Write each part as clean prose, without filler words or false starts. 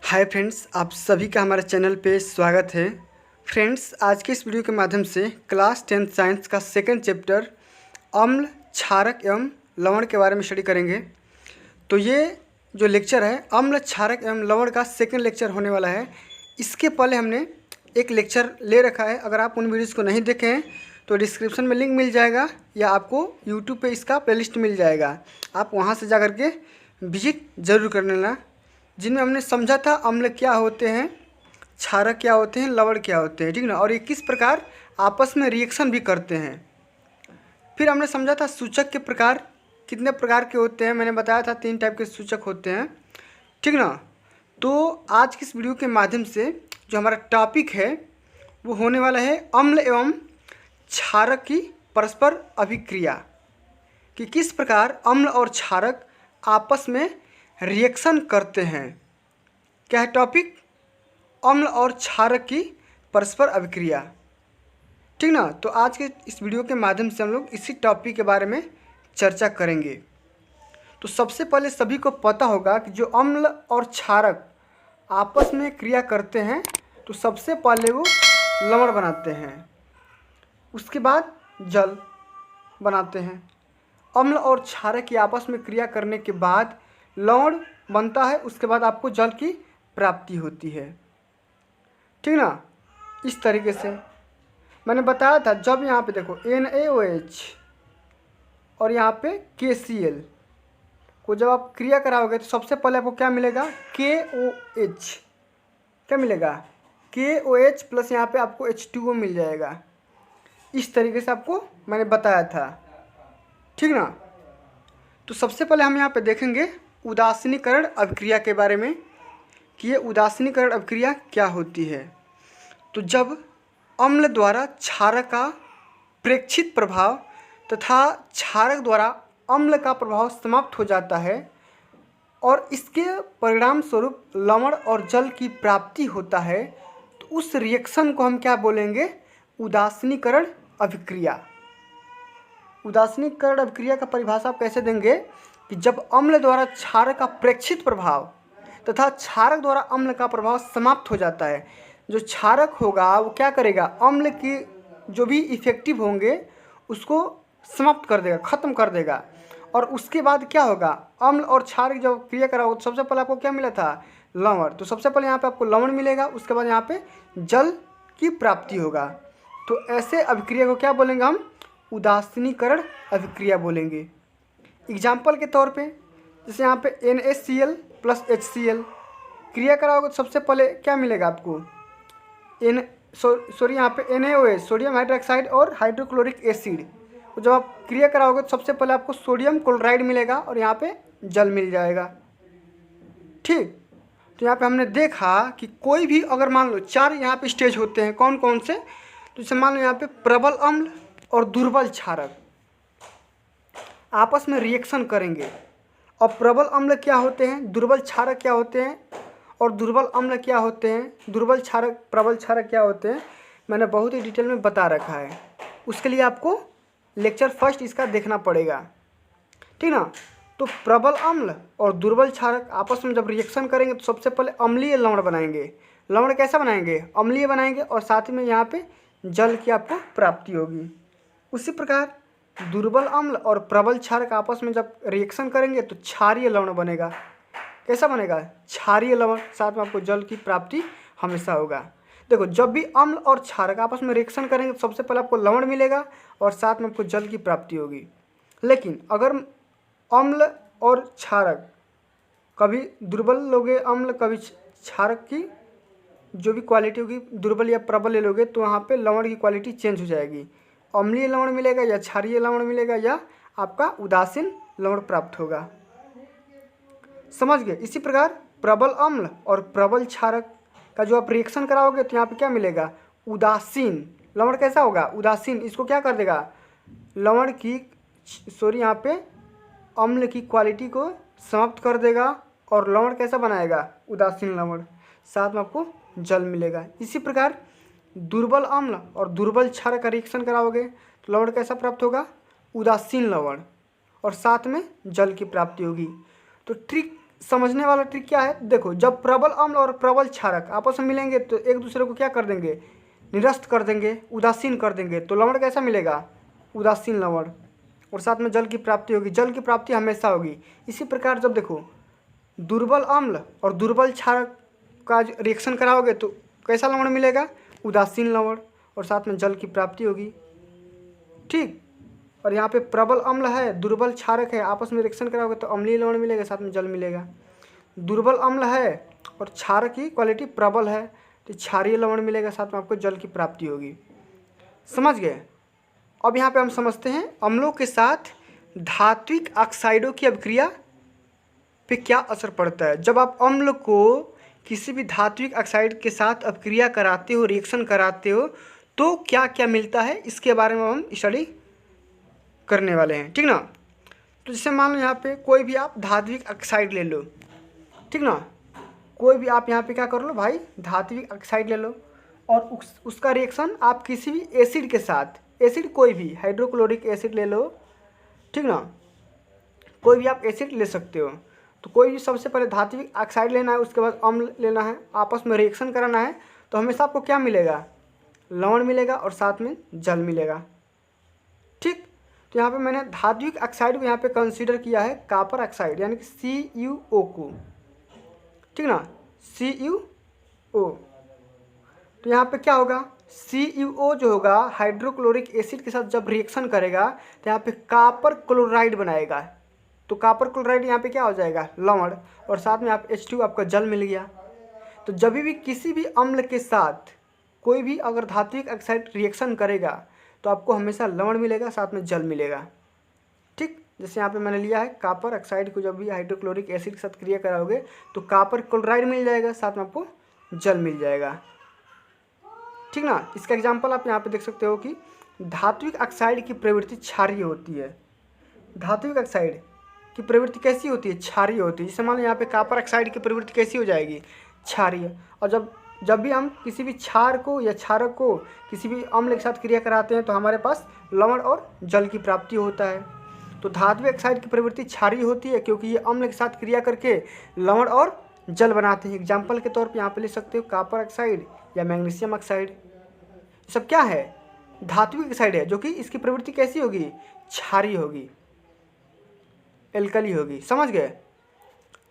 Hi friends, आप सभी का हमारे चैनल पे स्वागत है। फ्रेंड्स, आज के इस वीडियो के माध्यम से क्लास 10th साइंस का सेकंड चैप्टर अम्ल, क्षारक एवं लवण के बारे में स्टडी करेंगे। तो ये जो लेक्चर है अम्ल, क्षारक एवं लवण का सेकंड लेक्चर होने वाला है। इसके पहले हमने एक लेक्चर ले रखा है। अगर आप उन वीडियोज़ को नहीं देखे हैं तो डिस्क्रिप्शन में लिंक मिल जाएगा या आपको यूट्यूब पे इसका प्लेलिस्ट मिल जाएगा। आप वहाँ से जा कर के विजिट ज़रूर कर लेना, जिनमें हमने समझा था अम्ल क्या होते हैं, क्षारक क्या होते हैं, लवण क्या होते हैं, ठीक ना, और ये किस प्रकार आपस में रिएक्शन भी करते हैं। फिर हमने समझा था सूचक के प्रकार कितने प्रकार के होते हैं। मैंने बताया था 3 टाइप के सूचक होते हैं, ठीक ना। तो आज की इस वीडियो के माध्यम से जो हमारा टॉपिक है वो होने वाला है अम्ल एवं क्षारक की परस्पर अभिक्रिया, कि किस प्रकार अम्ल और क्षारक आपस में रिएक्शन करते हैं। क्या है टॉपिक? अम्ल और क्षारक की परस्पर अभिक्रिया, ठीक ना। तो आज के इस वीडियो के माध्यम से हम लोग इसी टॉपिक के बारे में चर्चा करेंगे। तो सबसे पहले सभी को पता होगा कि जो अम्ल और क्षारक आपस में क्रिया करते हैं तो सबसे पहले वो लवण बनाते हैं, उसके बाद जल बनाते हैं। अम्ल और क्षारक की आपस में क्रिया करने के बाद लवण बनता है, उसके बाद आपको जल की प्राप्ति होती है, ठीक ना। इस तरीके से मैंने बताया था, जब यहाँ पे देखो NaOH और यहाँ पे KCl को जब आप क्रिया कराओगे तो सबसे पहले आपको क्या मिलेगा? KOH। क्या मिलेगा? KOH प्लस यहाँ पे आपको H2O मिल जाएगा। इस तरीके से आपको मैंने बताया था, ठीक ना। तो सबसे पहले हम यहाँ पे देखेंगे उदासीनीकरण अभिक्रिया के बारे में कि ये उदासीनीकरण अभिक्रिया क्या होती है। तो जब अम्ल द्वारा क्षारक का प्रेक्षित प्रभाव तथा क्षारक द्वारा अम्ल का प्रभाव समाप्त हो जाता है और इसके परिणाम स्वरूप लवण और जल की प्राप्ति होता है, तो उस रिएक्शन को हम क्या बोलेंगे? उदासीनीकरण अभिक्रिया। उदासीनीकरण अभिक्रिया का परिभाषा आप कैसे देंगे कि जब अम्ल द्वारा क्षारक का प्रेक्षित प्रभाव तथा क्षारक द्वारा अम्ल का प्रभाव समाप्त हो जाता है, जो क्षारक होगा वो क्या करेगा? अम्ल की जो भी इफेक्टिव होंगे उसको समाप्त कर देगा, ख़त्म कर देगा। और उसके बाद क्या होगा? अम्ल और क्षारक जब क्रिया करा हो तो सबसे पहले आपको क्या मिला था? लवण। तो सबसे पहले यहाँ पे आपको लवण मिलेगा, उसके बाद यहाँ पे जल की प्राप्ति होगा। तो ऐसे अभिक्रिया को क्या बोलेंगे हम? उदासीनीकरण अभिक्रिया बोलेंगे। एग्जाम्पल के तौर पे जैसे यहाँ पे NaCl प्लस HCl क्रिया कराओगे तो सबसे पहले क्या मिलेगा आपको? यहाँ पे NaOH, सोडियम हाइड्रोक्साइड और हाइड्रोक्लोरिक एसिड। तो जब आप क्रिया कराओगे तो सबसे पहले आपको सोडियम क्लोराइड मिलेगा और यहाँ पे जल मिल जाएगा, ठीक। तो यहाँ पे हमने देखा कि कोई भी अगर मान लो 4 यहाँ पे स्टेज होते हैं, कौन कौन से? तो जैसे मान लो यहाँ पे प्रबल अम्ल और दुर्बल क्षारक आपस में रिएक्शन करेंगे। और प्रबल अम्ल क्या होते हैं, दुर्बल क्षारक क्या होते हैं, और दुर्बल अम्ल क्या होते हैं, दुर्बल क्षारक प्रबल क्षारक क्या होते हैं, मैंने बहुत ही डिटेल में बता रखा है। उसके लिए आपको लेक्चर फर्स्ट इसका देखना पड़ेगा, ठीक ना। तो प्रबल अम्ल और दुर्बल क्षारक आपस में जब रिएक्शन करेंगे तो सबसे पहले अम्लीय लवण बनाएंगे। लवण कैसा बनाएंगे? अम्लीय बनाएंगे, और साथ में यहाँ पे जल की आपको प्राप्ति होगी। उसी प्रकार दुर्बल अम्ल और प्रबल क्षारक आपस में जब रिएक्शन करेंगे तो क्षारीय लवण बनेगा। कैसा बनेगा? क्षारीय लवण, साथ में आपको जल की प्राप्ति हमेशा होगा। देखो, जब भी अम्ल और क्षारक आपस में रिएक्शन करेंगे तो सबसे पहले आपको लवण मिलेगा और साथ में आपको जल की प्राप्ति होगी। लेकिन अगर अम्ल और क्षारक कभी दुर्बल लोगे अम्ल, कभी क्षारक की जो भी क्वालिटी होगी दुर्बल या प्रबल ले लोगे तो वहाँ पे लवण की क्वालिटी चेंज हो जाएगी। अम्लीय लवण मिलेगा या क्षारीय लवण मिलेगा या आपका उदासीन लवण प्राप्त होगा। समझ गए? इसी प्रकार प्रबल अम्ल और प्रबल क्षारक का जो आप रिएक्शन कराओगे तो यहाँ पे क्या मिलेगा? उदासीन लवण। कैसा होगा? उदासीन। इसको क्या कर देगा? लवण की यहाँ पे अम्ल की क्वालिटी को समाप्त कर देगा और लवण कैसा बनाएगा? उदासीन लवण। साथ में आपको जल मिलेगा। इसी प्रकार दुर्बल अम्ल और दुर्बल क्षारक का रिएक्शन कराओगे तो लवण कैसा प्राप्त होगा? उदासीन लवण, और साथ में जल की प्राप्ति होगी। तो ठीक समझने वाला ट्रिक क्या है, देखो जब प्रबल अम्ल और प्रबल क्षारक आपस में मिलेंगे तो एक दूसरे को क्या कर देंगे, निरस्त कर देंगे, उदासीन कर देंगे। तो लवण कैसा मिलेगा, उदासीन लवण, और साथ में जल की प्राप्ति होगी। जल की प्राप्ति हमेशा होगी। इसी प्रकार जब देखो दुर्बल अम्ल और दुर्बल क्षारक का रिएक्शन कराओगे तो कैसा लवण मिलेगा, उदासीन लवण, और साथ में जल की प्राप्ति होगी। ठीक, और यहाँ पे प्रबल अम्ल है, दुर्बल क्षारक है, आपस में रिएक्शन कराओगे तो अम्लीय लवण मिलेगा, साथ में जल मिलेगा। दुर्बल अम्ल है और क्षारक की क्वालिटी प्रबल है तो क्षारीय लवण मिलेगा, साथ में आपको जल की प्राप्ति होगी। समझ गए। अब यहाँ पे हम समझते हैं अम्लों के साथ धात्विक ऑक्साइडों की अभिक्रिया पे क्या असर पड़ता है। जब आप अम्ल को किसी भी धात्विक ऑक्साइड के साथ अभिक्रिया कराते हो, रिएक्शन कराते हो, तो क्या क्या मिलता है इसके बारे में हम स्टडी करने वाले हैं। ठीक ना। तो जैसे मान लो यहाँ पे कोई भी आप धात्विक ऑक्साइड ले लो, ठीक ना, कोई भी आप यहाँ पे क्या कर लो भाई, धात्विक ऑक्साइड ले लो और उसका रिएक्शन आप किसी भी एसिड के साथ, एसिड कोई भी हाइड्रोक्लोरिक एसिड ले लो, ठीक ना, कोई भी आप एसिड ले सकते हो। तो कोई भी सबसे पहले धात्विक ऑक्साइड लेना है, उसके बाद अम्ल लेना है, आपस में रिएक्शन कराना है, तो हमेशा आपको क्या मिलेगा, लवण मिलेगा और साथ में जल मिलेगा। ठीक, तो यहाँ पे मैंने धात्विक ऑक्साइड को यहाँ पे कंसीडर किया है कॉपर ऑक्साइड यानी कि CuO को, ठीक ना, CuO। तो यहाँ पे क्या होगा, CuO जो होगा हाइड्रोक्लोरिक एसिड के साथ जब रिएक्शन करेगा तो यहाँ पे कॉपर क्लोराइड बनाएगा। तो कॉपर क्लोराइड यहाँ पे क्या हो जाएगा, लवण, और साथ में आप H2 आपका जल मिल गया। तो जब भी किसी भी अम्ल के साथ कोई भी अगर धात्विक ऑक्साइड रिएक्शन करेगा तो आपको हमेशा लवण मिलेगा, साथ में जल मिलेगा। ठीक, जैसे यहाँ पे मैंने लिया है कॉपर ऑक्साइड को, जब भी हाइड्रोक्लोरिक एसिड के साथ क्रिया कराओगे तो कॉपर क्लोराइड मिल जाएगा, साथ में आपको जल मिल जाएगा। ठीक ना। इसका एग्जांपल आप यहाँ पे देख सकते हो कि धात्विक ऑक्साइड की प्रवृत्ति क्षारीय होती है। धात्विक ऑक्साइड की प्रवृत्ति कैसी होती है, क्षारीय होती है। जैसे मान लो यहाँ पे कॉपर ऑक्साइड की प्रवृत्ति कैसी हो जाएगी, क्षारीय। और जब भी हम किसी भी क्षार को या क्षारक को किसी भी अम्ल के साथ क्रिया कराते हैं तो हमारे पास लवण और जल की प्राप्ति होता है। तो धात्विक ऑक्साइड की प्रवृत्ति क्षारीय होती है क्योंकि ये अम्ल के साथ क्रिया करके लवण और जल बनाते हैं। एग्जाम्पल के तौर पर यहाँ पे ले सकते हो कॉपर ऑक्साइड या मैग्नीशियम ऑक्साइड, सब क्या है, धात्विक ऑक्साइड है, जो कि इसकी प्रवृत्ति कैसी होगी, क्षारीय होगी, एल्कली होगी। समझ गए।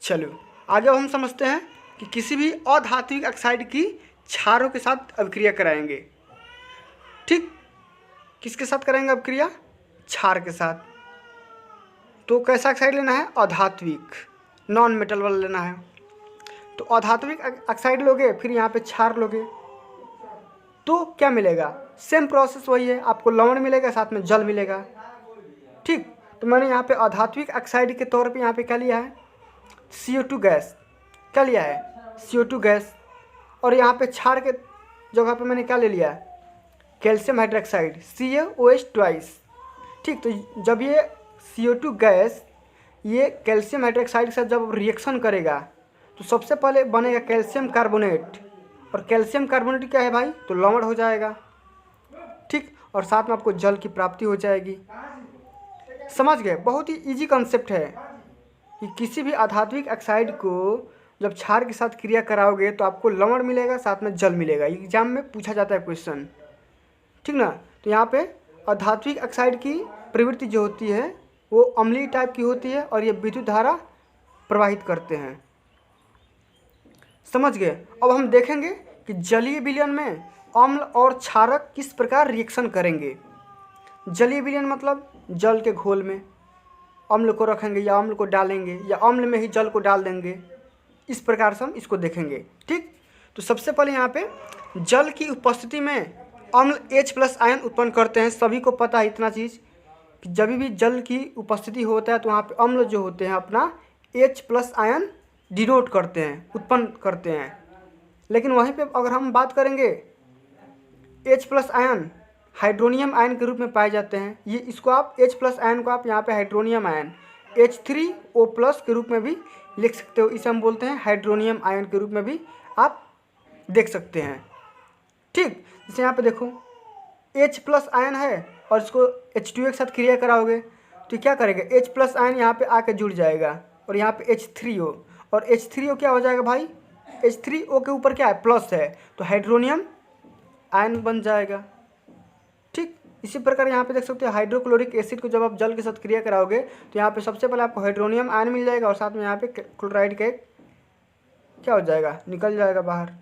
चलो आगे हम समझते हैं कि किसी भी अधात्विक ऑक्साइड की क्षारों के साथ अभिक्रिया कराएंगे। ठीक, किसके साथ कराएंगे अभिक्रिया, क्षार के साथ। तो कैसा ऑक्साइड लेना है, अधात्विक, नॉन मेटल वाला लेना है। तो अधात्विक ऑक्साइड लोगे, फिर यहाँ पे क्षार लोगे, तो क्या मिलेगा, सेम प्रोसेस वही है, आपको लवण मिलेगा, साथ में जल मिलेगा। ठीक, तो मैंने यहाँ पे अधात्विक ऑक्साइड के तौर पे यहाँ पे क्या लिया है, CO2 गैस, क्या लिया है, CO2 गैस। और यहाँ पे क्षार के जगह पे मैंने क्या ले लिया है, कैल्शियम हाइड्रोक्साइड, CaOH ट्वाइस। ठीक, तो जब ये CO2 गैस ये कैल्शियम हाइड्रोक्साइड के साथ जब रिएक्शन करेगा तो सबसे पहले बनेगा कैल्शियम कार्बोनेट, और कैल्शियम कार्बोनेट क्या है भाई, तो लवण हो जाएगा। ठीक, और साथ में आपको जल की प्राप्ति हो जाएगी। समझ गए। बहुत ही इजी कंसेप्ट है कि किसी भी अधात्विक ऑक्साइड को जब क्षार के साथ क्रिया कराओगे तो आपको लवण मिलेगा, साथ में जल मिलेगा। एग्जाम में पूछा जाता है क्वेश्चन। ठीक ना। तो यहाँ पे अधात्विक ऑक्साइड की प्रवृत्ति जो होती है वो अम्लीय टाइप की होती है और ये विद्युत धारा प्रवाहित करते हैं। समझ गए। अब हम देखेंगे कि जलीय विलयन में अम्ल और क्षारक किस प्रकार रिएक्शन करेंगे। जलीय विलयन मतलब जल के घोल में अम्ल को रखेंगे या अम्ल को डालेंगे या अम्ल में ही जल को डाल देंगे, इस प्रकार से हम इसको देखेंगे। ठीक, तो सबसे पहले यहाँ पे जल की उपस्थिति में अम्ल H+ आयन उत्पन्न करते हैं। सभी को पता है इतना चीज़ कि जब भी जल की उपस्थिति होता है तो वहाँ पे अम्ल जो होते हैं अपना H+ आयन डिनोट करते हैं, उत्पन्न करते हैं। लेकिन वहीं पे अगर हम बात करेंगे H+ आयन हाइड्रोनियम आयन के रूप में पाए जाते हैं। ये इसको आप H+ आयन को आप यहाँ पे हाइड्रोनियम आयन H3O+ के रूप में भी लिख सकते हो। इसे हम बोलते हैं हाइड्रोनियम आयन के रूप में भी आप देख सकते हैं। ठीक, जैसे यहाँ पे देखो H+ आयन है और इसको H2O के साथ क्रिया कराओगे तो क्या करेगा, H+ आयन यहाँ पे आके जुड़ जाएगा और यहाँ पे H3O, और H3O क्या हो जाएगा भाई, H3O के ऊपर क्या है, प्लस है, तो हाइड्रोनियम आयन बन जाएगा। ठीक, इसी प्रकार यहाँ पे देख सकते हो हाइड्रोक्लोरिक एसिड को जब आप जल के साथ क्रिया कराओगे तो यहाँ पे सबसे पहले आपको हाइड्रोनियम आयन मिल जाएगा और साथ में यहाँ पे क्लोराइड के क्या हो जाएगा, निकल जाएगा बाहर।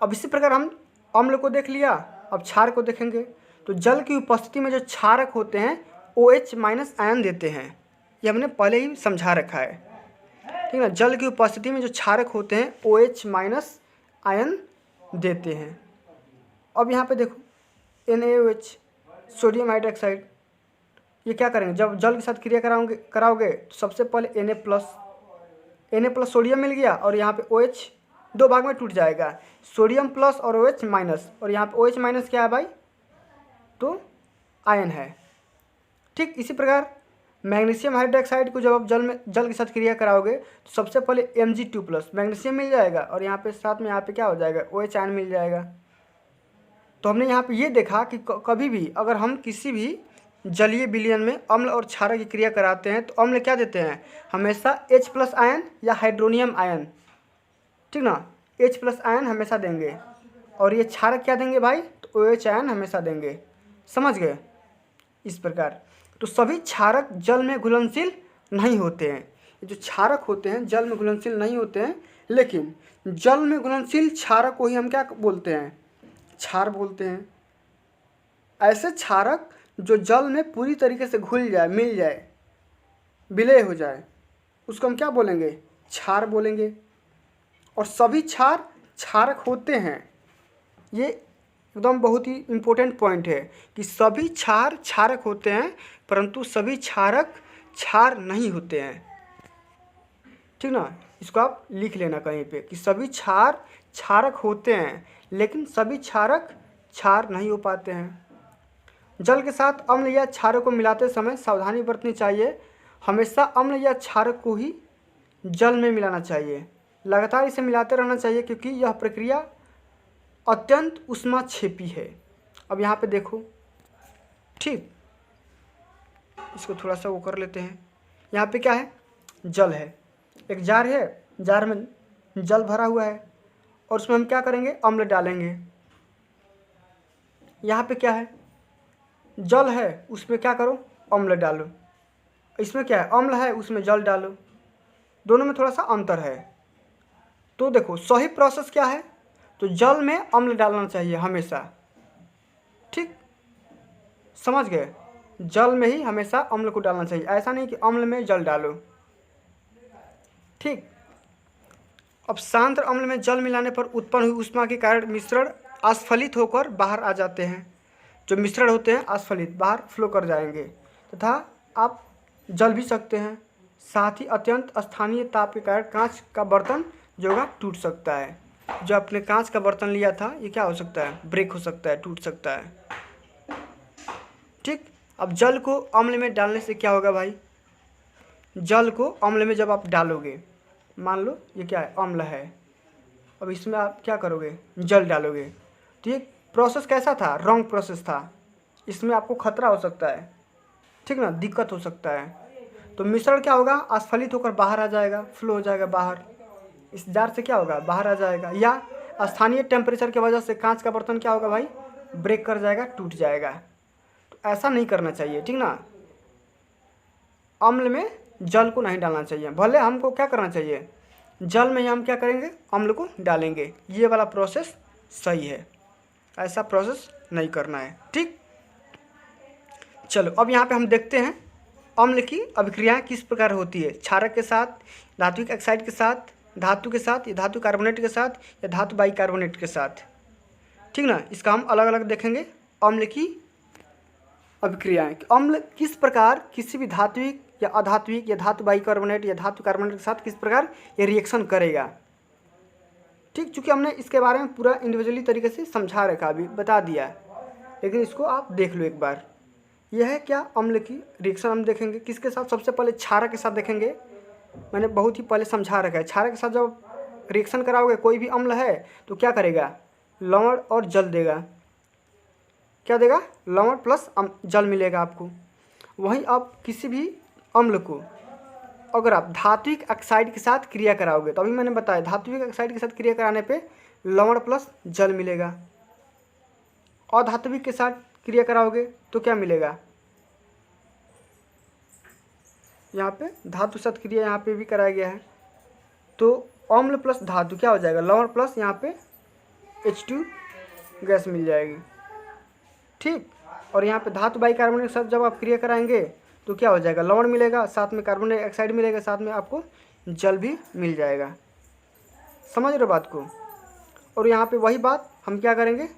अब इसी प्रकार हम अम्ल को देख लिया, अब क्षार को देखेंगे। तो जल की उपस्थिति में जो क्षारक होते हैं OH माइनस आयन देते हैं, ये हमने पहले ही समझा रखा है, ठीक है ना। जल की उपस्थिति में जो क्षारक होते हैं OH माइनस आयन देते हैं। अब यहाँ पे देखो NaOH, सोडियम हाइड्रोक्साइड, ये क्या करेंगे, जब जल के साथ क्रिया कराओगे तो सबसे पहले Na प्लस सोडियम मिल गया और यहाँ पे OH दो भाग में टूट जाएगा, सोडियम प्लस और OH माइनस, और यहाँ पे OH माइनस क्या है भाई, तो आयन है। ठीक, इसी प्रकार मैग्नीशियम हाइड्रोक्साइड को जब आप जल के साथ क्रिया कराओगे तो सबसे पहले Mg2 प्लस मैग्नीशियम मिल जाएगा और यहाँ पे साथ में यहाँ पे क्या हो जाएगा, OH आयन मिल जाएगा। तो हमने यहाँ पे ये देखा कि कभी भी अगर हम किसी भी जलीय विलयन में अम्ल और क्षारक की क्रिया कराते हैं तो अम्ल क्या देते हैं, हमेशा H प्लस आयन या हाइड्रोनियम आयन, ठीक ना, H प्लस आयन हमेशा देंगे, और ये क्षारक क्या देंगे भाई, तो OH आयन हमेशा देंगे। समझ गए, इस प्रकार। तो सभी क्षारक जल में घुलनशील नहीं होते हैं, ये जो क्षारक होते हैं जल में घुलनशील नहीं होते हैं, लेकिन जल में घुलनशील क्षारक को ही हम क्या बोलते हैं, क्षार बोलते हैं। ऐसे क्षारक जो जल में पूरी तरीके से घुल जाए, मिल जाए, विलय हो जाए, उसको हम क्या बोलेंगे, क्षार बोलेंगे। और सभी क्षार क्षारक होते हैं, ये एकदम बहुत ही इम्पोर्टेंट पॉइंट है कि सभी क्षार क्षारक होते हैं परंतु सभी क्षारक क्षार नहीं होते हैं, ठीक ना। इसको आप लिख लेना कहीं पे कि सभी क्षार क्षारक होते हैं लेकिन सभी क्षारक क्षार नहीं हो पाते हैं। जल के साथ अम्ल या क्षारक को मिलाते समय सावधानी बरतनी चाहिए, हमेशा अम्ल या क्षारक को ही जल में मिलाना चाहिए, लगातार इसे मिलाते रहना चाहिए क्योंकि यह प्रक्रिया अत्यंत ऊष्माक्षेपी है। अब यहाँ पे देखो, ठीक, इसको थोड़ा सा वो कर लेते हैं। यहाँ पे क्या है, जल है, एक जार है, जार में जल भरा हुआ है और उसमें हम क्या करेंगे, अम्ल डालेंगे। यहाँ पे क्या है, जल है, उसमें क्या करो, अम्ल डालो। इसमें क्या है, अम्ल है, उसमें जल डालो, दोनों में थोड़ा सा अंतर है। तो देखो सही प्रोसेस क्या है, तो जल में अम्ल डालना चाहिए हमेशा, ठीक, समझ गए, जल में ही हमेशा अम्ल को डालना चाहिए, ऐसा नहीं कि अम्ल में जल डालो। ठीक, अब सांद्र अम्ल में जल मिलाने पर उत्पन्न हुई ऊष्मा के कारण मिश्रण अस्फलित होकर बाहर आ जाते हैं। जो मिश्रण होते हैं अस्फलित बाहर फ्लो कर जाएंगे तथा आप जल भी सकते हैं। साथ ही अत्यंत स्थानीय ताप के कारण कांच का बर्तन जो होगा टूट सकता है। जो आपने कांच का बर्तन लिया था ये क्या हो सकता है, ब्रेक हो सकता है, टूट सकता है। ठीक, अब जल को अम्ल में डालने से क्या होगा भाई, जल को अम्ल में जब आप डालोगे, मान लो ये क्या है, अम्ल है, अब इसमें आप क्या करोगे, जल डालोगे, तो ये प्रोसेस कैसा था, रॉन्ग प्रोसेस था, इसमें आपको खतरा हो सकता है, ठीक ना, दिक्कत हो सकता है। तो मिश्रण क्या होगा, अस्फलित होकर बाहर आ जाएगा, फ्लो हो जाएगा बाहर, इस जार से क्या होगा, बाहर आ जाएगा, या स्थानीय टेम्परेचर की वजह से कांच का बर्तन क्या होगा भाई, ब्रेक कर जाएगा, टूट जाएगा। तो ऐसा नहीं करना चाहिए, ठीक ना, अम्ल में जल को नहीं डालना चाहिए। भले हमको क्या करना चाहिए, जल में ही हम क्या करेंगे, अम्ल को डालेंगे, ये वाला प्रोसेस सही है, ऐसा प्रोसेस नहीं करना है। ठीक, चलो अब यहाँ पे हम देखते हैं अम्ल की अभिक्रियाएं किस प्रकार होती है, क्षारक के साथ, धात्विक ऑक्साइड के साथ, धातु के साथ, या धातु कार्बोनेट के साथ, या धातु बाइकार्बोनेट के साथ, ठीक ना। इसका हम अलग अलग देखेंगे अम्ल की अभिक्रियाएं, अम्ल किस प्रकार किसी भी धात्विक या अधात्विक या धातु बाइकार्बोनेट या धातु कार्बोनेट के साथ किस प्रकार ये रिएक्शन करेगा। ठीक, चूँकि हमने इसके बारे में पूरा इंडिविजुअली तरीके से समझा रखा, अभी बता दिया, लेकिन इसको आप देख लो एक बार। यह है क्या, अम्ल की रिएक्शन हम देखेंगे किसके साथ, सबसे पहले क्षारक के साथ देखेंगे। मैंने बहुत ही पहले समझा रखा है, क्षारक के साथ जब रिएक्शन कराओगे, कोई भी अम्ल है तो क्या करेगा, लवण और जल देगा, क्या देगा, लवण प्लस जल मिलेगा आपको। वहीं आप किसी भी अम्ल को अगर आप धात्विक ऑक्साइड के साथ क्रिया कराओगे, तो अभी मैंने बताया धात्विक ऑक्साइड के साथ क्रिया कराने पे लवण प्लस जल मिलेगा। अधात्विक के साथ क्रिया कराओगे तो क्या मिलेगा, यहाँ पे धातु साथ क्रिया यहाँ पे भी कराया गया है, तो अम्ल प्लस धातु क्या हो जाएगा, लवण प्लस यहाँ पे H2 गैस मिल जाएगी। ठीक, और यहाँ पे धातु बाइकार्बोनेट के साथ जब आप क्रिया कराएंगे तो क्या हो जाएगा, लवण मिलेगा, साथ में कार्बन डाइऑक्साइड मिलेगा, साथ में आपको जल भी मिल जाएगा। समझ रहे हो बात को। और यहाँ पे वही बात हम क्या करेंगे,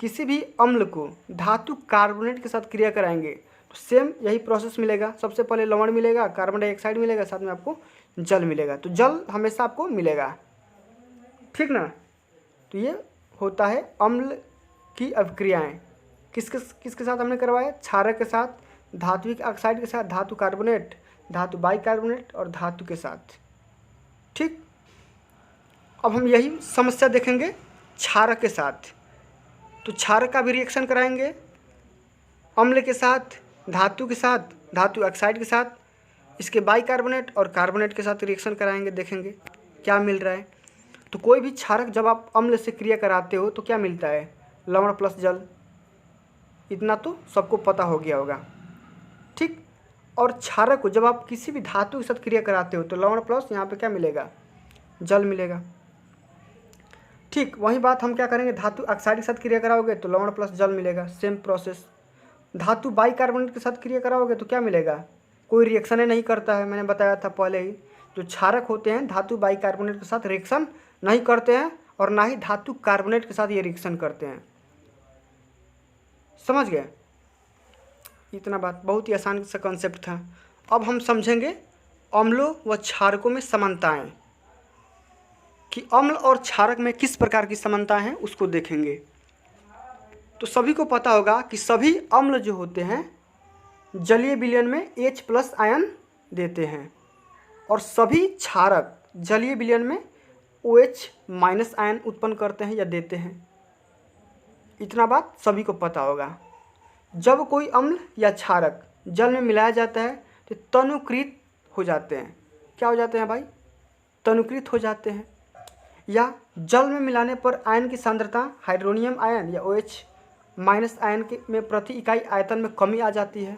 किसी भी अम्ल को धातु कार्बोनेट के साथ क्रिया कराएंगे तो सेम यही प्रोसेस मिलेगा। सबसे पहले लवण मिलेगा, कार्बन डाइऑक्साइड मिलेगा, साथ में आपको जल मिलेगा। तो जल हमेशा आपको मिलेगा, ठीक ना। तो ये होता है अम्ल की अभिक्रियाएँ। किसके साथ हमने करवाया, क्षारक के साथ, धात्विक ऑक्साइड के साथ, धातु कार्बोनेट, धातु बाइकार्बोनेट और धातु के साथ। ठीक, अब हम यही समस्या देखेंगे क्षारक के साथ। तो क्षारक का भी रिएक्शन कराएंगे अम्ल के साथ, धातु के साथ, धातु ऑक्साइड के साथ, इसके बाइकार्बोनेट और कार्बोनेट के साथ रिएक्शन कराएंगे, देखेंगे क्या मिल रहा है। तो कोई भी क्षारक जब आप अम्ल से क्रिया कराते हो तो क्या मिलता है, लवण प्लस जल। इतना तो सबको पता हो गया होगा। ठीक, और क्षारक को जब आप किसी भी धातु के साथ क्रिया कराते हो तो लवण प्लस यहाँ पे क्या मिलेगा, जल मिलेगा। ठीक, वही बात हम क्या करेंगे, धातु ऑक्साइड के साथ क्रिया कराओगे तो लवण प्लस जल मिलेगा, सेम प्रोसेस। धातु बाइकार्बोनेट के साथ क्रिया कराओगे तो क्या मिलेगा, कोई रिएक्शन ही नहीं करता है, मैंने बताया था पहले ही। जो क्षारक होते हैं धातु बाइकार्बोनेट के साथ रिएक्शन नहीं करते हैं और ना ही धातु कार्बोनेट के साथ ये रिएक्शन करते हैं। समझ गए, इतना बात, बहुत ही आसान सा कॉन्सेप्ट था। अब हम समझेंगे अम्लों व क्षारकों में समानताएं, कि अम्ल और क्षारक में किस प्रकार की समानता हैं उसको देखेंगे। तो सभी को पता होगा कि सभी अम्ल जो होते हैं जलीय विलयन में H+ आयन देते हैं और सभी क्षारक जलीय विलयन में OH- आयन उत्पन्न करते हैं या देते हैं। इतना बात सभी को पता होगा। जब कोई अम्ल या क्षारक जल में मिलाया जाता है तो तनुकृत हो जाते हैं। क्या हो जाते हैं भाई, तनुकृत हो जाते हैं। या जल में मिलाने पर आयन की सांद्रता हाइड्रोनियम आयन या OH- आयन के में प्रति इकाई आयतन में कमी आ जाती है।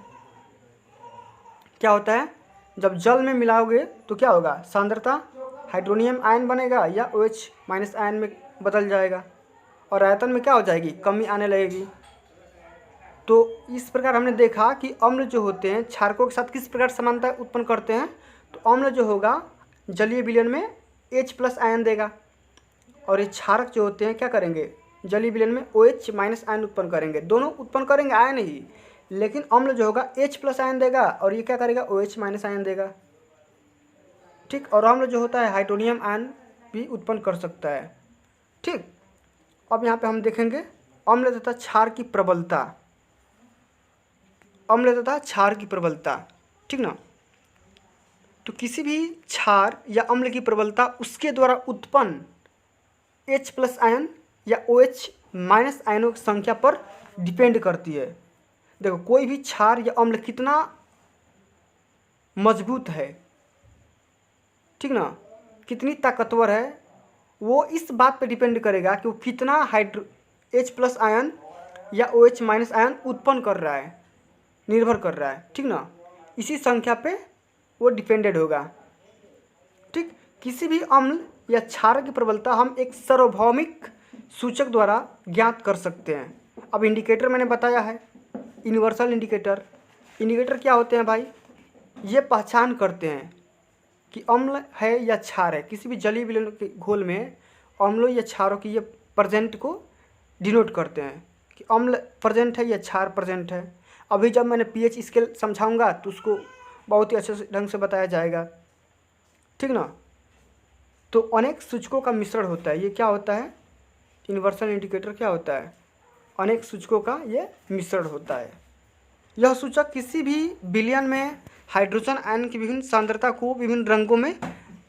क्या होता है, जब जल में मिलाओगे तो क्या होगा, सांद्रता हाइड्रोनियम आयन बनेगा या OH- आयन में बदल जाएगा और आयतन में क्या हो जाएगी, कमी आने लगेगी। तो इस प्रकार हमने देखा कि अम्ल जो होते हैं क्षारकों के साथ किस प्रकार समानता उत्पन्न करते हैं। तो अम्ल जो होगा जलीय विलयन में H+ आयन देगा और ये क्षारक जो होते हैं क्या करेंगे, जलीय विलयन में OH- आयन उत्पन्न करेंगे। दोनों उत्पन्न करेंगे आयन ही, लेकिन अम्ल जो होगा H+ आयन देगा और ये क्या करेगा, OH- आयन देगा। ठीक, और अम्ल जो होता है हाइड्रोनियम आयन भी उत्पन्न कर सकता है। ठीक, अब यहाँ पे हम देखेंगे अम्ल तथा क्षार की प्रबलता, अम्ल तथा क्षार की प्रबलता। ठीक ना, तो किसी भी क्षार या अम्ल की प्रबलता उसके द्वारा उत्पन्न H+ आयन या OH- आयनों की संख्या पर डिपेंड करती है। देखो कोई भी क्षार या अम्ल कितना मजबूत है, ठीक ना, कितनी ताकतवर है, वो इस बात पर डिपेंड करेगा कि वो कितना H+ आयन या OH- आयन उत्पन्न कर रहा है, निर्भर कर रहा है। ठीक ना, इसी संख्या पे वो डिपेंडेड होगा। ठीक, किसी भी अम्ल या क्षार की प्रबलता हम एक सार्वभौमिक सूचक द्वारा ज्ञात कर सकते हैं। अब इंडिकेटर मैंने बताया है, यूनिवर्सल इंडिकेटर। इंडिकेटर क्या होते हैं भाई, ये पहचान करते हैं कि अम्ल है या क्षार है। किसी भी जलीय विलयन के घोल में अम्लों या क्षारों की ये प्रेजेंट को डिनोट करते हैं कि अम्ल प्रेजेंट है या क्षार प्रेजेंट है। अभी जब मैंने pH स्केल समझाऊंगा तो उसको बहुत ही अच्छे ढंग से बताया जाएगा। ठीक ना, तो अनेक सूचकों का मिश्रण होता है। ये क्या होता है, यूनिवर्सल इंडिकेटर क्या होता है, अनेक सूचकों का ये मिश्रण होता है। यह सूचक किसी भी विलयन में हाइड्रोजन आयन की विभिन्न सांद्रता को विभिन्न रंगों में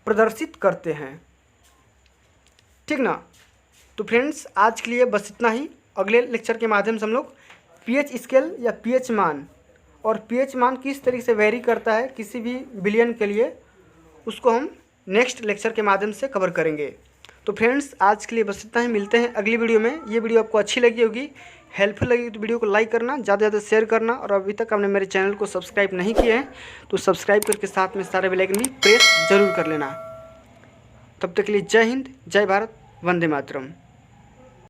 प्रदर्शित करते हैं। ठीक ना, तो फ्रेंड्स आज के लिए बस इतना ही। अगले लेक्चर के माध्यम से हम लोग pH स्केल या pH मान और pH मान किस तरीके से वेरी करता है किसी भी विलयन के लिए, उसको हम नेक्स्ट लेक्चर के माध्यम से कवर करेंगे। तो फ्रेंड्स आज के लिए बस इतना ही, मिलते हैं अगली वीडियो में। ये वीडियो आपको अच्छी लगी होगी, हेल्पफुल लगी तो वीडियो को लाइक करना, ज़्यादा से ज़्यादा शेयर करना, और अभी तक आपने मेरे चैनल को सब्सक्राइब नहीं किया है तो सब्सक्राइब करके साथ में सारे बेल आइकन भी प्रेस जरूर कर लेना। तब तक के लिए जय हिंद, जय भारत, वंदे मातरम।